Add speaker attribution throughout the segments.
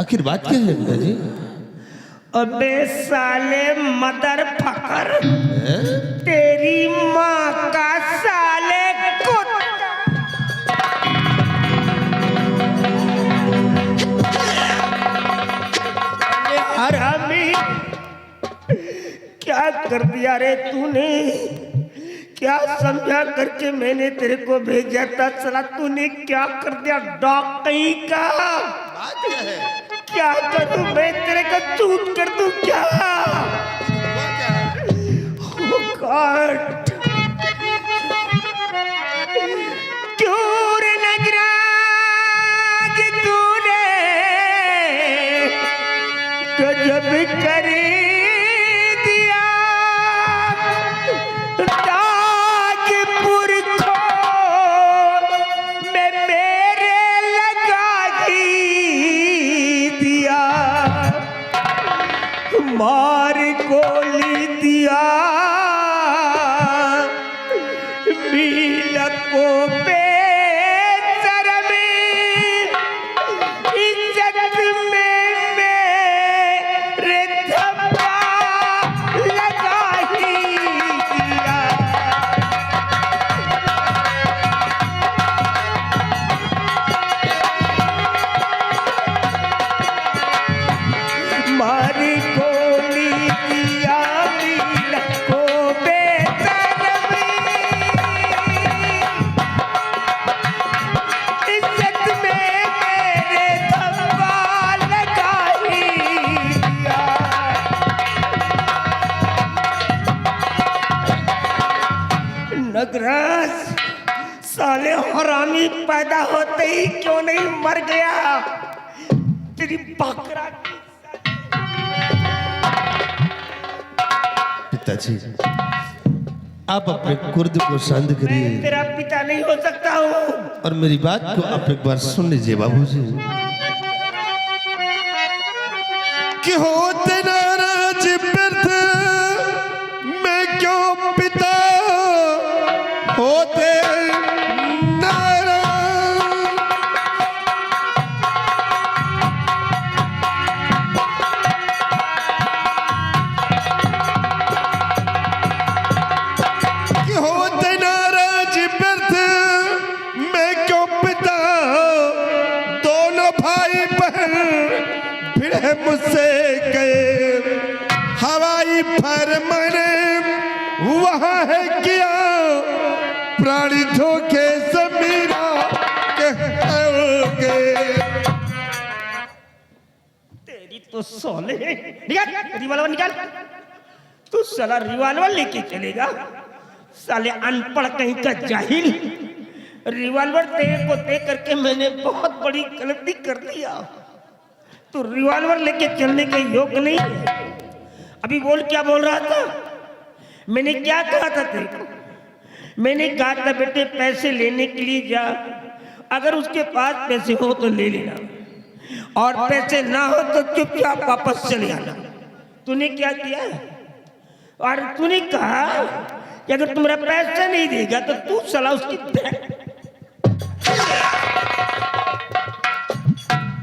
Speaker 1: आखिर बात क्या है पिताजी?
Speaker 2: अबे साले मदर फकर, तेरी माँ का साले कुत्ता। हरामी, क्या कर दिया रे तूने? क्या समझा करके मैंने तेरे को भेजा था, चला तूने क्या कर दिया? डॉग कहीं का।
Speaker 1: बात क्या है?
Speaker 2: क्या करूं मैं तेरे को, चूत कर दूं क्या? Oh God! क्यों रे नगराज तूने गजब कर दिया? ताजपुर को मैं मेरे लगा ही दिया, मार गोली दिया मीला को बेशर्मी, इज्जत में मेरे धब्बा लगा ही दिया। मारी गोली दिया मीला को बेशर्मी, इज्जत में मेरे धब्बा लगा ही दिया। नगराज साले हरामी, पैदा होते ही क्यों नहीं मर गया? तेरी बकरा की
Speaker 1: पिताजी, आप अपने क्रोध को शांत
Speaker 2: मैं
Speaker 1: करिए
Speaker 2: तेरा पिता नहीं हो सकता हूँ।
Speaker 1: और मेरी बात को आप एक बार सुन लीजिए बाबूजी। कि होते नाराज व्यर्थ मैं क्यों पिता होते नाराज। कि होते नाराज व्यर्थ मैं क्यों पिता, दोनों भाई बहन भिड़े मुझसे गए, हवाई फरमान वहां है किया, प्राणी धोखे समीरा के
Speaker 2: तेरी तो सोले, निकाल रिवॉल्वर निकाल। तू साला रिवॉल्वर लेके चलेगा? साले अनपढ़ कहीं का जाहिल। रिवॉल्वर तेरे को दे करके मैंने बहुत बड़ी गलती कर दिया। तू रिवॉल्वर लेके चलने के योग्य नहीं है। अभी बोल, क्या बोल रहा था? मैंने क्या कहा था तेरे को? मैंने कहा था बेटे पैसे लेने के लिए जा, अगर उसके पास पैसे हो तो ले लेना, और पैसे ना हो तो चुपचाप वापस चले आना। तूने क्या किया? और तूने कहा कि अगर तुम्हारा पैसा नहीं देगा तो तू साला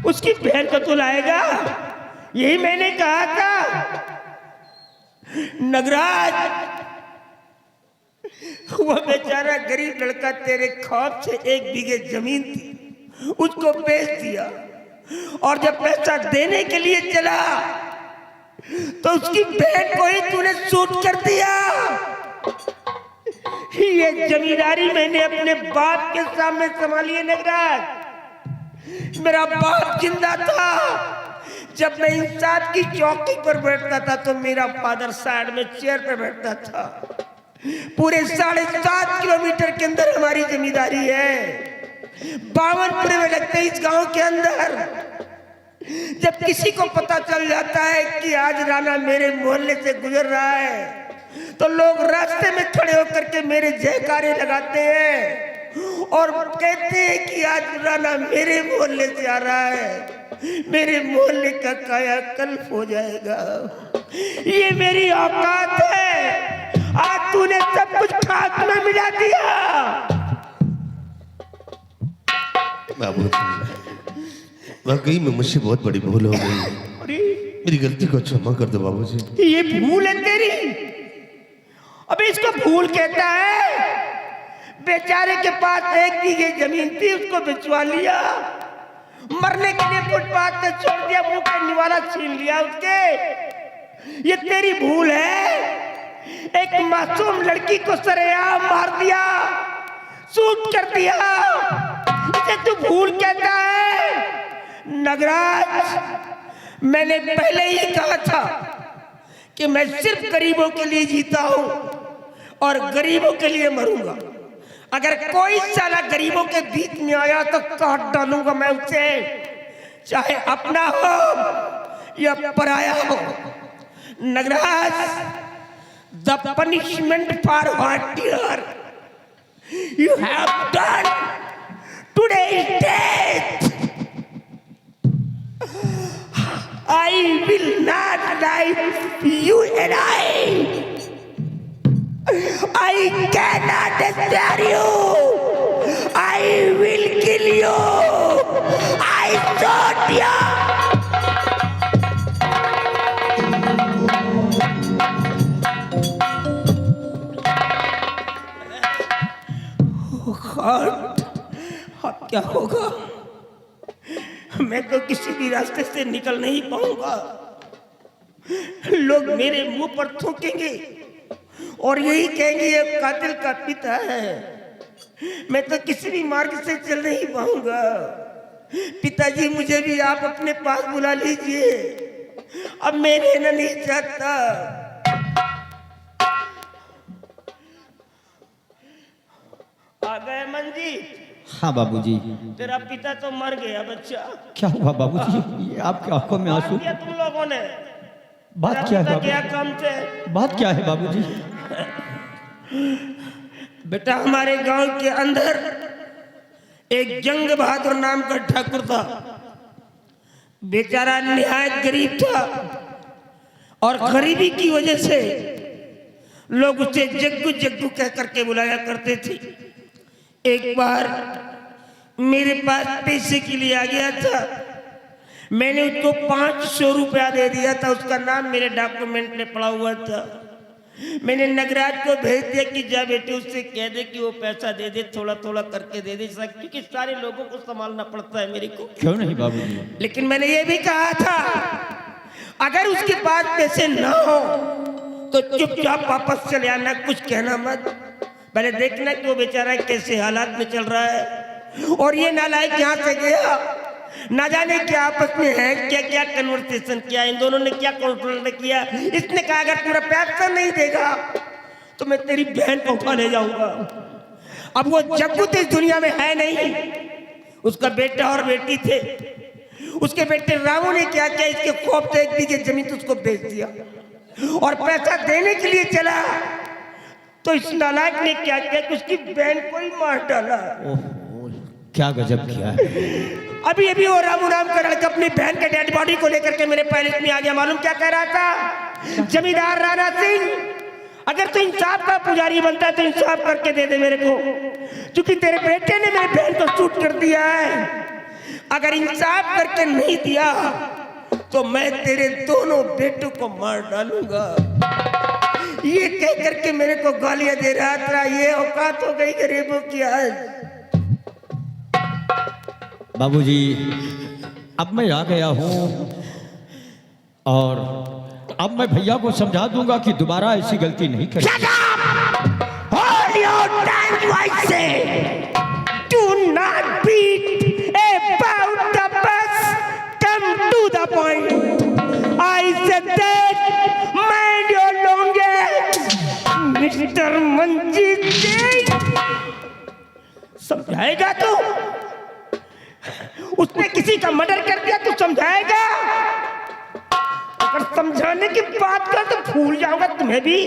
Speaker 2: उसकी बहन को तू लाएगा। यही मैंने कहा था। नगराज, वो बेचारा गरीब लड़का तेरे खौफ से 1 बीघे जमीन थी, उसको बेच दिया, और जब पैसा देने के लिए चला तो उसकी बहन को ही तूने शूट कर दिया। ये जमींदारी मैंने अपने बाप के सामने संभाली है नगराज। मेरा बाप जिंदा था, जब मैं इंसाफ की चौकी पर बैठता था तो मेरा फादर साइड में चेयर पर बैठता था। पूरे 7.5 किलोमीटर के अंदर हमारी जमींदारी है। 52 में लगते हैं इस गांव के अंदर। जब किसी को पता चल जाता है कि आज राणा मेरे मोहल्ले से गुजर रहा है तो लोग रास्ते में खड़े होकर के मेरे जयकारे लगाते हैं और कहते हैं कि आज राणा मेरे मोहल्ले से आ रहा है, मेरे मोहल्ले का कायाकल्प हो जाएगा। ये मेरी औकात है। आज तूने सब कुछ खाक में मिला दिया।
Speaker 1: बाबू वाकई में मुझसे बहुत बड़ी भूल हो गई।
Speaker 2: अरे
Speaker 1: मेरी गलती को क्षमा कर दो बाबूजी।
Speaker 2: ये भूल है तेरी? अबे इसको भूल कहता है? बेचारे के पास 1 बीघे जमीन थी, उसको बिचवा लिया, मरने के लिए फुटपाथ पे छोड़ दिया, मुंह का निवाला छीन लिया उसके। ये तेरी भूल है? एक मासूम लड़की को सरेआम मार दिया, शूट कर दिया, इसे तू भूल कहता है? नगराज, मैंने पहले ही कहा था कि मैं सिर्फ गरीबों के लिए जीता हूं और गरीबों के लिए मरूंगा। अगर कोई साला गरीबों के बीच में आया तो काट डालूंगा मैं उसे, चाहे अपना हो या पराया हो। Nagraj, the punishment for what you have done today is death. I will not leave you alive. I cannot spare you. I will kill you. I shot you. God, अब क्या होगा? मैं तो किसी भी रास्ते से निकल नहीं पाऊंगा। लोग मेरे मुंह पर थूकेंगे और यही कहेंगे ये कातिल का पिता है। मैं तो किसी भी मार्ग से चल नहीं पाऊंगा। पिताजी, मुझे भी आप अपने पास बुला लीजिए, अब मैं रहना नहीं चाहता। आ गए मंजीत?
Speaker 3: हाँ बाबूजी।
Speaker 2: तेरा पिता तो मर गया बच्चा।
Speaker 3: क्या हुआ बाबूजी? ये आपकी आंखों में आंसू?
Speaker 2: क्या तुम लोगों ने?
Speaker 3: बात क्या है
Speaker 2: क्या
Speaker 3: बाबूजी?
Speaker 2: काम थे?
Speaker 3: बात क्या है बाबूजी?
Speaker 2: बेटा, हमारे गांव के अंदर एक जंग बहादुर नाम का ठाकुर था। बेचारा निहायत गरीब था और गरीबी की वजह से लोग उसे जग्गू जग्गू कह करके बुलाया करते थे। एक बार मेरे पास पैसे के लिए आ गया था, मैंने उसको 500 रुपया दे दिया था, उसका नाम मेरे डॉक्यूमेंट में पड़ा हुआ था। मैंने नगराज को भेज दिया कि जा बेटे उससे कह दे कि वो पैसा दे दे, थोड़ा थोड़ा करके दे दे, क्योंकि सारे लोगों को संभालना पड़ता है मेरे को।
Speaker 3: क्यों नहीं बाबूजी?
Speaker 2: लेकिन मैंने ये भी कहा था अगर उसके पास पैसे ना हो तो चुपचाप वापस चले आना, कुछ कहना मत। पहले देखना कि वो बेचारा कैसे हालात में चल रहा है। और ये नालायक यहाँ से गया, ना जाने क्या आपस में है, क्या क्या कन्वर्सेशन किया, इन दोनों ने क्या कंट्रोल किया। इसने कहा अगर तुम्हारा पैसा नहीं देगा तो मैं तेरी बहन को उठा ले जाऊंगा। अब वो जग्गू तो इस दुनिया में है नहीं, उसका बेटा और बेटी थे। उसके बेटे रामू ने क्या किया, इसके खौफ से 1 बीघे जमीन तो उसको बेच दिया और पैसा देने के लिए चला तो इस नालायक ने क्या किया कि उसकी बहन को ही मार डाला।
Speaker 3: ओह, क्या गजब किया है।
Speaker 2: अभी अभी वो रामू नाम का लड़का अपनी बहन के डेड बॉडी को लेकर के मेरे पैलेस में आ गया। मालूम क्या कह रहा था? जमींदार राणा सिंह, अगर तू इंसाफ का पुजारी बनता है तो इंसाफ करके दे दे मेरे को, क्योंकि तेरे बेटे ने मेरी बहन को शूट कर दिया है। अगर इंसाफ करके नहीं दिया तो मैं तेरे दोनों बेटों को मार डालूंगा। ये कह करके मेरे को गालियां दे रहा था। ये औकात हो गई गरीबों की आज।
Speaker 3: बाबूजी, अब मैं आ गया हूँ और अब मैं भैया को समझा दूंगा कि दोबारा ऐसी गलती नहीं करेंगे।
Speaker 2: Hold your tongue, I say. Do not beat about the bus. Come to the point. I said that. Mind your language, Mr. Manjeet Singh. समझाएगा तू? उसने किसी का मर्डर कर दिया, तू समझाएगा? अगर समझाने की बात कर तो भूल जाऊंगा तुम्हें भी।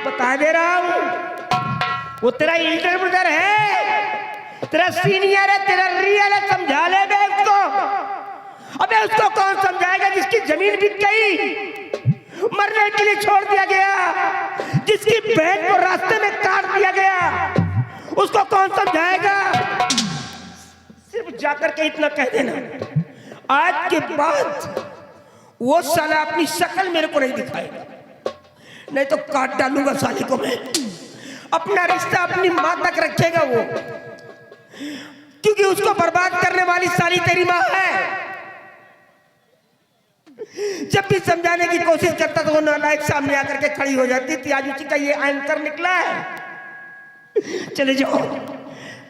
Speaker 2: बता दे रहा हूं, वो तेरा एल्डर ब्रदर है, तेरा सीनियर है, तेरा रियल है। समझा ले बे उसको। अबे उसको कौन समझाएगा जिसकी जमीन बिक गई, मरने के लिए छोड़ दिया गया, जिसकी बहन को रास्ते में काट दिया गया, उसको कौन समझाएगा? सिर्फ जाकर के इतना कह देना आज के बाद वो साला अपनी शक्ल मेरे को नहीं दिखाएगा, नहीं तो काट डालूंगा साले को मैं। अपना रिश्ता अपनी माँ तक रखेगा वो, क्योंकि उसको बर्बाद करने वाली साली तेरी माँ है। जब भी समझाने की कोशिश करता तो वो नालायक सामने आकर के खड़ी हो जाती थी। आज उसी का ये एंकर निकला है। चले जाओ,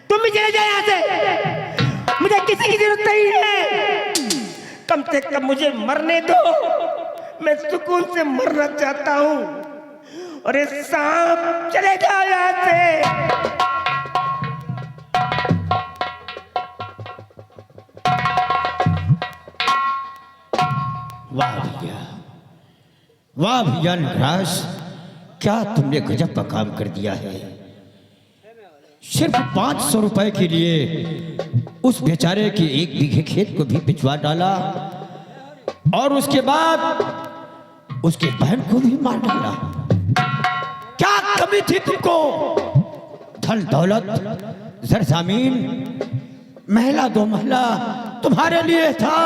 Speaker 2: तुम भी चले जाओ यहाँ से, मुझे किसी की जरूरत नहीं है। कम से कम मुझे मरने दो, मैं सुकून से मरना चाहता हूं। और ये सांप, चले जाओ यहाँ से।
Speaker 3: वाह भैया, वाह भैया नटराज, क्या तुमने गजब का काम कर दिया है। सिर्फ 500 रुपए के लिए उस बेचारे के 1 बीघे खेत को भी पिछवा डाला और उसके बाद उसके बहन को भी मार डाला। क्या कमी थी तुमको? धन दौलत, जमीन, महला 2 महला तुम्हारे लिए था,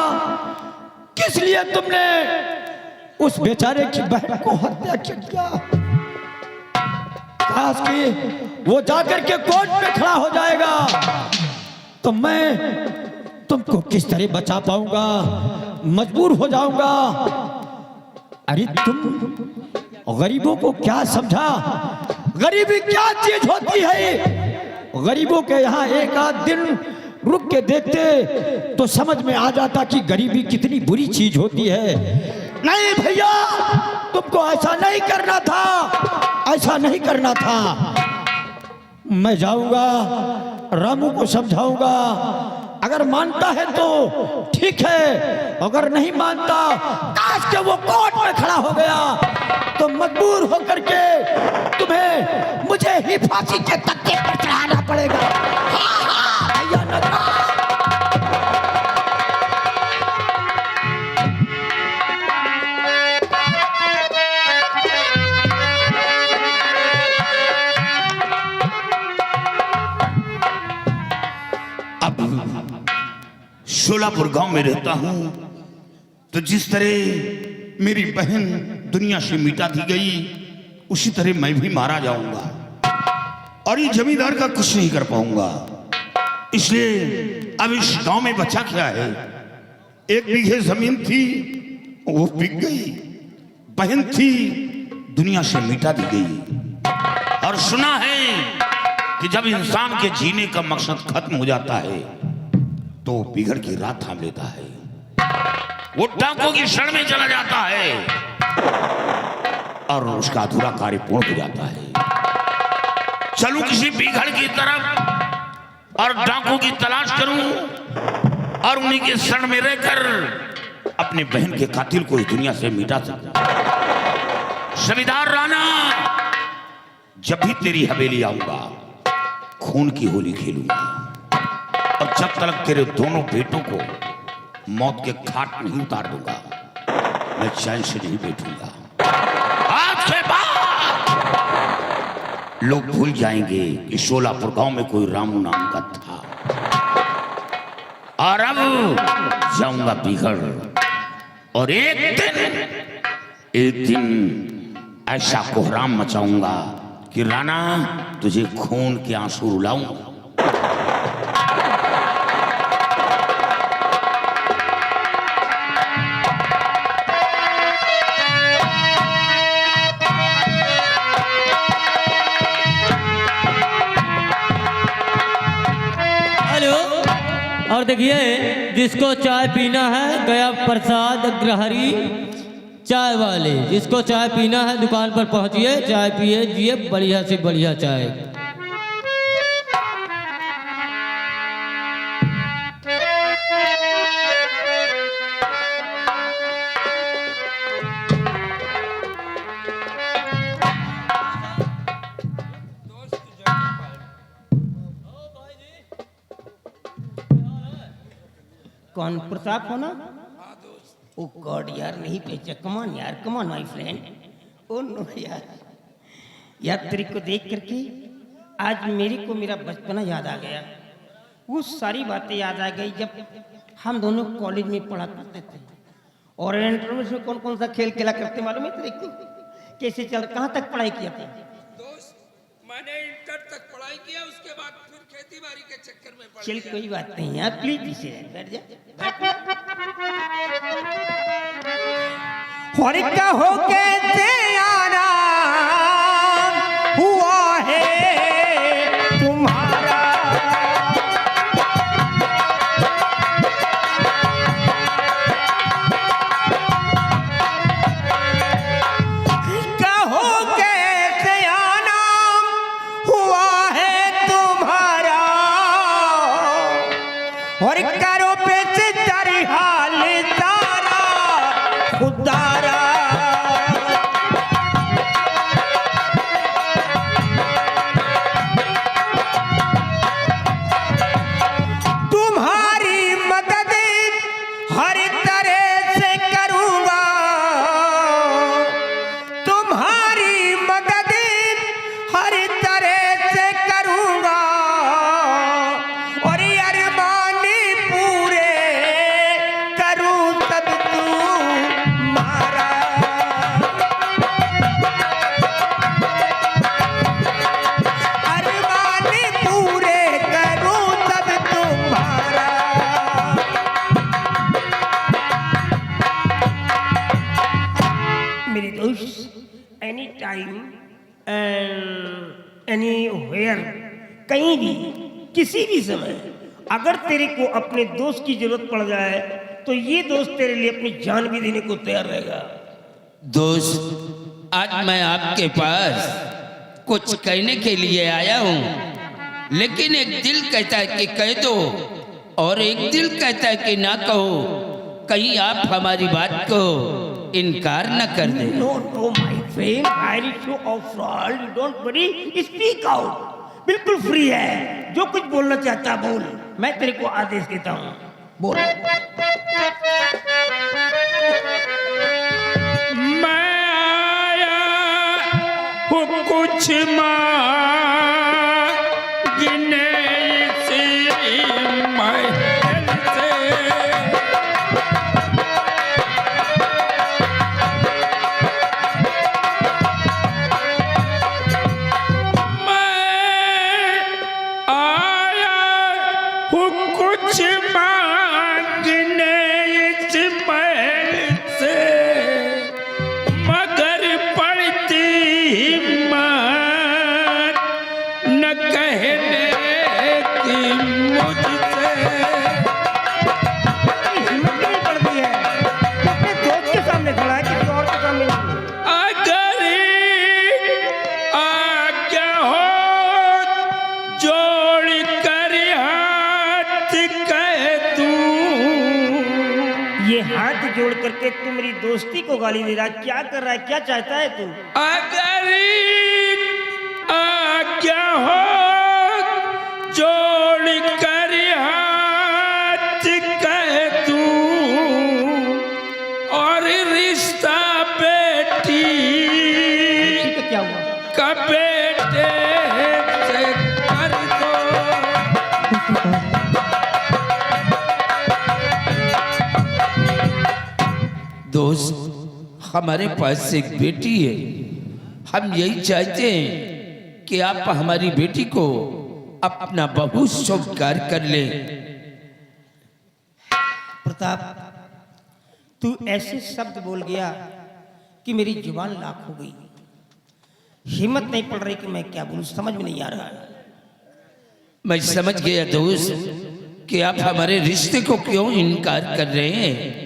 Speaker 3: किस लिए तुमने उस बेचारे की बहन को हत्या किया? काश कि वो जाकर के कोर्ट में खड़ा हो जाएगा तो मैं तुमको किस तरह बचा पाऊंगा, मजबूर हो जाऊंगा। अरे तुम गरीबों को क्या समझा? गरीबी क्या चीज होती है? गरीबों के यहाँ एक आध दिन रुक के देखते तो समझ में आ जाता कि गरीबी कितनी बुरी चीज होती है। नहीं भैया, तुमको ऐसा नहीं करना था, ऐसा नहीं करना था। मैं जाऊंगा, रामू को समझाऊंगा, अगर मानता है तो ठीक है, अगर नहीं मानता, काश के वो कोर्ट में खड़ा हो गया तो मजबूर होकर के तुम्हें मुझे ही फांसी के तख्ते पर चढ़ाना पड़ेगा। हाँ हाँ भैया नटराज।
Speaker 4: शोलापुर गांव में रहता हूं, तो जिस तरह मेरी बहन दुनिया से मिटा दी गई, उसी तरह मैं भी मारा जाऊंगा और ये जमींदार का कुछ नहीं कर पाऊंगा। इसलिए अब इस गांव में बचा क्या है? 1 बीघे जमीन थी, वो बिक गई। बहन थी, दुनिया से मिटा दी गई। और सुना है कि जब इंसान के जीने का मकसद खत्म हो जाता है तो बिगड़ की रात थाम लेता है, वो टांकों की शरण में चला जाता है और उसका अधूरा कार्य पूर्ण हो जाता है। चलूं किसी बिगड़ की तरफ और डांकों की तलाश करूं और उन्हीं के शरण में रहकर अपने बहन के कातिल को इस दुनिया से मिटा सकूं। जमींदार राणा, जब भी तेरी हवेली आऊंगा, खून की होली खेलूंगा और जब तक तेरे दोनों बेटों को मौत के घाट नहीं उतार दूंगा, मैं चैन से नहीं बैठूंगा। आज के बाद लोग भूल जाएंगे कि शोलापुर गांव में कोई रामू नाम का था। और अब जाऊंगा बिगड़, और एक दिन ऐसा कोहराम मचाऊंगा कि राणा, तुझे खून के आंसू रुलाऊंगा।
Speaker 5: और देखिए, जिसको चाय पीना है, गया प्रसाद अग्रहरी चाय वाले, जिसको चाय पीना है दुकान पर पहुंचिए, चाय पिए जिए बढ़िया से बढ़िया चाय।
Speaker 2: कौन प्रताप हो ना? ओ गॉड यार, नहीं पहचान। कमान यार, कमान माय फ्रेंड। ओ नो यार, यार तेरे को देख करके आज मेरे को मेरा बचपना याद आ गया। वो सारी बातें याद आ गई जब हम दोनों कॉलेज में पढ़ा करते थे। और इंटरव्यू में कौन कौन सा खेल खेला करते मालूम है तेरे को? कैसे चल, कहाँ तक पढ़ाई किया था?
Speaker 6: दोस्त, मैंने इंटर तक पढ़ाई किया, उसके बाद फिर खेती बाड़ी के चक्कर में पड़
Speaker 2: चल
Speaker 6: गया।
Speaker 2: कोई बात नहीं यार, प्लीज पीछे बैठ जा। और का हो कैसे आराम हुआ है तुम्हारा, कहो कैसे आराम हुआ है तुम्हारा, और करो पे से तारी हाल तारा खुदारा। तुम्हारी मदद हर तरह से करूंगा, तुम्हारी मदद हर तरह से करूंगा, और अरमान पूरे करूं तब तुम्हारा। अरमान पूरे करूं तब तुम्हारा। मेरे दोस्त, एनी टाइम एनी वेयर, कहीं भी किसी भी समय अगर तेरे को अपने दोस्त की जरूरत पड़ जाए तो ये दोस्त तेरे लिए अपनी जान भी देने को तैयार रहेगा।
Speaker 6: दोस्त, आज मैं आपके पास कुछ कहने के लिए आया हूँ, लेकिन एक दिल कहता है कि कह दो और एक दिल कहता है कि ना कहो, कहीं आप हमारी बात को इनकार न कर दें।
Speaker 2: No no my friend, I show off all, you don't worry, speak out. बिल्कुल फ्री है, जो कुछ बोलना चाहता बोल, मैं तेरे को आदेश देता हूँ, बोल।
Speaker 6: मैं आया हूँ कुछ मांगने से महल से, कुछ मांगने इस महल से, मगर पड़ती हिम्मत न कहने की मुझसे।
Speaker 2: हिम्मत नहीं पड़ती है, तो अपने दोस्त के सामने खड़ा है, किसी और के सामने नहीं।
Speaker 6: अगर आज्ञा हो जोड़ कर हाथ कह दूं,
Speaker 2: ये हाथ जोड़ करके तू मेरी दोस्ती को गाली दे रहा है, क्या कर रहा है, क्या चाहता है तू?
Speaker 6: अगर आज्ञा हो जोड़ कर हाथ कह दूं, और रिश्ता बेटी
Speaker 2: ठीक है, क्या हुआ?
Speaker 6: का बेटे से कर दो। दोस्त, हमारे पास एक बेटी है, हम यही चाहते हैं कि आप हमारी बेटी को अपना बहू स्वीकार कर ले।
Speaker 2: प्रताप, तू ऐसे शब्द बोल गया कि मेरी जुबान लाख हो गई, हिम्मत नहीं पड़ रही कि मैं क्या बोलूं, समझ में नहीं आ रहा है।
Speaker 6: मैं समझ गया दोस्त कि आप हमारे रिश्ते को क्यों इनकार कर रहे हैं,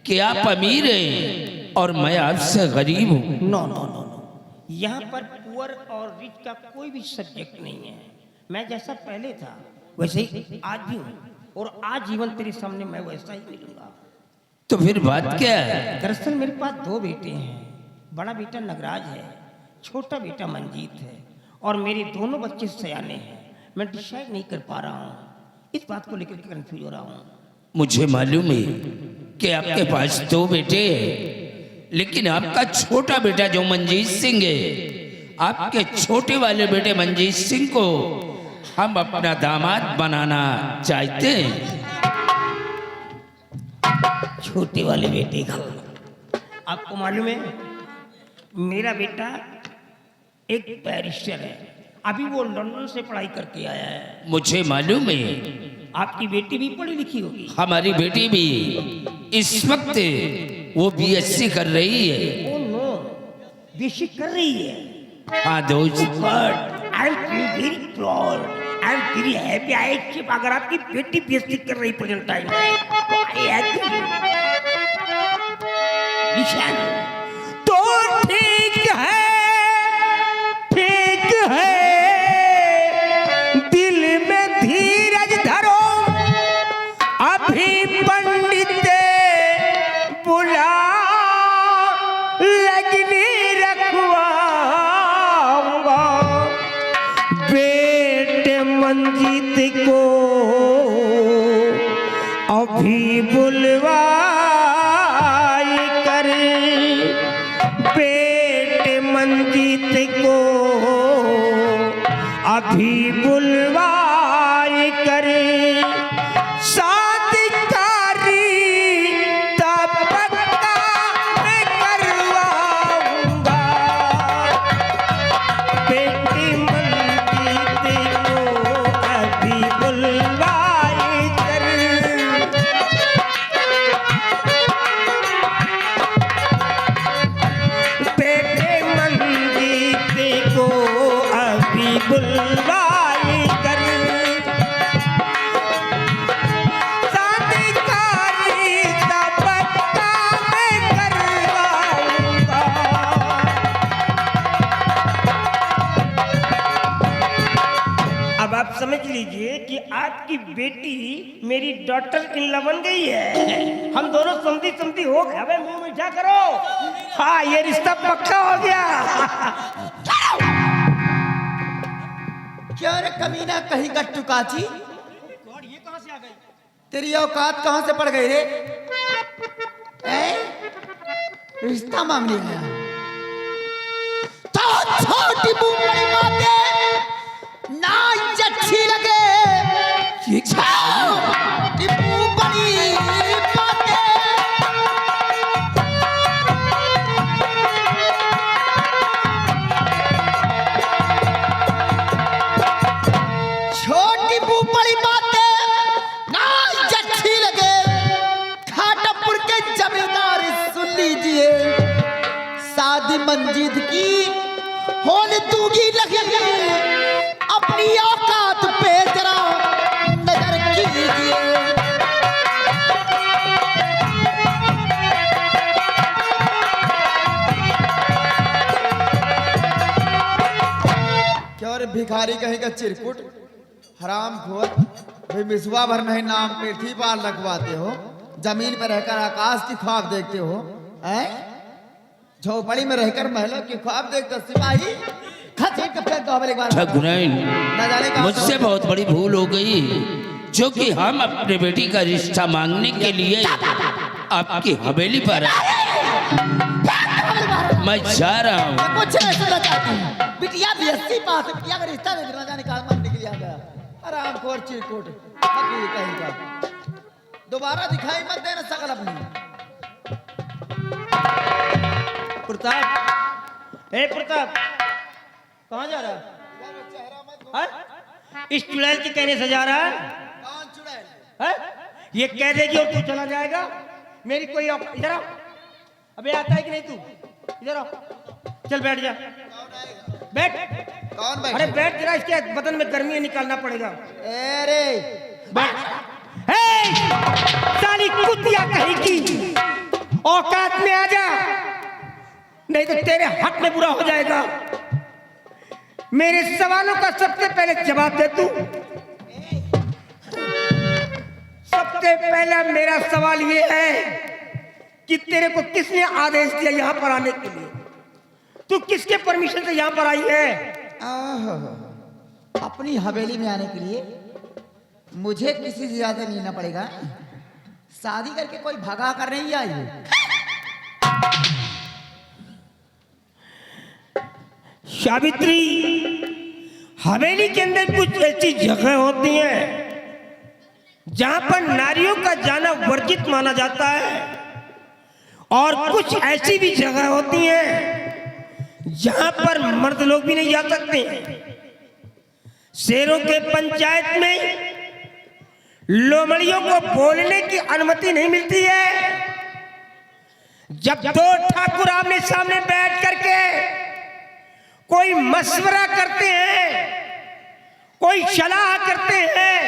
Speaker 6: कि आप अमीर हैं और मैं आपसे गरीब हूँ।
Speaker 2: नो नो नो नो, यहाँ पर पुअर और रिच का कोई भी सब्जेक्ट नहीं है। मैं जैसा पहले था वैसे ही आज भी हूँ, और आज जीवन तेरे सामने मैं वैसा ही मिलूंगा।
Speaker 6: तो फिर बात क्या है?
Speaker 2: दरअसल मेरे पास दो बेटे हैं, बड़ा बेटा नगराज है, छोटा बेटा मंजीत है, और मेरे दोनों बच्चे सयाने हैं। मैं डिसाइड नहीं कर पा रहा हूँ, इस बात को लेकर कंफ्यूज हो रहा हूँ।
Speaker 6: मुझे मालूम है कि आपके पास दो बेटे हैं, लेकिन आपका छोटा बेटा जो मंजीत सिंह है, आपके छोटे वाले बेटे मंजीत सिंह को हम अपना दामाद बनाना चाहते हैं।
Speaker 2: छोटे वाले बेटे का आपको मालूम है मेरा बेटा एक बैरिस्टर है, अभी वो लंदन से पढ़ाई करके आया है।
Speaker 6: मुझे मालूम है
Speaker 2: आपकी बेटी भी पढ़ी लिखी होगी।
Speaker 6: हमारी बेटी भी इस वक्त वो बीएससी कर रही है।
Speaker 2: ओ नो, बीएससी कर रही है।
Speaker 6: हाँ दोस्त,
Speaker 2: but I am very proud, I am very happy. I accept अगर आपकी बेटी बीएससी कर रही प्रेजेंट टाइम में तो आई एग्री। निशान तो ठीक है, ठीक है, दिल में धीरज धरो, अभी पंडित बुला लगनी रखवाऊंगा। बेटे मंजीत को अभी बुलवा कर, बेटे मंजीत को अभी बुलवाई कर, शादी कारी तब पक्का मैं करवाऊंगा। बेटी मंजीत को अभी बुलवाई कर, बेटे मंजीत को अभी बुलवाई कर, शादी कारी तब पक्का मैं करवाऊंगा। अब आप समझ लीजिए कि आपकी बेटी मेरी डॉटर इन लव बन गई है। हम दोनों समझी समझी हो गए। अबे मुंह मीठा करो। हाँ, ये रिश्ता पक्का हो गया।
Speaker 7: क्या रे कमीना कहीं का टुकाची,
Speaker 2: ये कहां से आ गई?
Speaker 7: तेरी औकात कहां से पड़ गई रे? रिश्ता मांगने गया तो छोटी बूढ़ी बातें ना अच्छी लगे। छोटी बूढ़ी बातें छोटी बड़ी बातें ना अच्छी लगे। खाटापुर के जमींदार सुन लीजिए, शादी मंजीत की होने दूंगी लगी, अपनी औकात पे जरा नजर कीजिए। क्या रे भिखारी कहीं का चिरकुट, हराम खोर, भाई मिसवा भर नहीं नाम पृथ्वी पार लगवाते हो, जमीन पर रहकर आकाश की ख्वाब देखते हो, हैं? झोपड़ी में रहकर महलों की ख्वाब देखते हो। सिपाही खसीट के फेंक दो हवेली के बाहर।
Speaker 6: ठकुराइन,
Speaker 7: न जाने कहाँ
Speaker 6: मुझसे बहुत बड़ी भूल हो गई, जो कि हम अपने बेटी का रिश्ता मांगने के लिए आपकी हवेली पर मैं जा रहा हूँ।
Speaker 7: कुछ ऐसा चाहती हूँ, बिटिया बीएससी पास है, बिटिया का रिश्ता दे देना, जाने कहाँ मारने के लिए आ गया। आराम खोर चिरकुट फकीर कहीं का, दोबारा दिखाई मत देना शकल अपनी।
Speaker 2: प्रताप, ए प्रताप, कहाँ जा रहा है? इस चुड़ैल के कहने से जा रहा है?
Speaker 7: कौन चुड़ैल?
Speaker 2: है? ये कह देगी और तू चला जाएगा। मेरी कोई इधर आओ। अबे आता है कि नहीं तू? इधर आओ, चल बैठ जा। बैठ।
Speaker 7: कौन बैठे?
Speaker 2: अरे बैठ जरा, इसके बदन में गर्मी निकालना पड़ेगा।
Speaker 7: अरे
Speaker 2: बैठ। हे! साली कुतिया कहीं की, औकात में आ जा, नहीं तो तेरे हक में बुरा हो जाएगा। मेरे सवालों का सबसे पहले जवाब दे तू। सबसे पहला मेरा सवाल ये है कि तेरे को किसने आदेश दिया यहाँ पर आने के लिए? तू किसके परमिशन से यहाँ पर आई है?
Speaker 7: अपनी हवेली में आने के लिए मुझे किसी से ज्यादा लेना पड़ेगा। शादी करके कोई भगा कर नहीं आई है।
Speaker 2: सावित्री, हवेली के अंदर कुछ ऐसी जगह होती हैं जहां पर नारियों का जाना वर्जित माना जाता है, और कुछ ऐसी भी जगह होती हैं जहां पर मर्द लोग भी नहीं जा सकते। शेरों के पंचायत में लोमड़ियों को बोलने की अनुमति नहीं मिलती है। जब दो ठाकुर आमने सामने बैठ करके कोई मशवरा करते हैं, कोई सलाह करते हैं,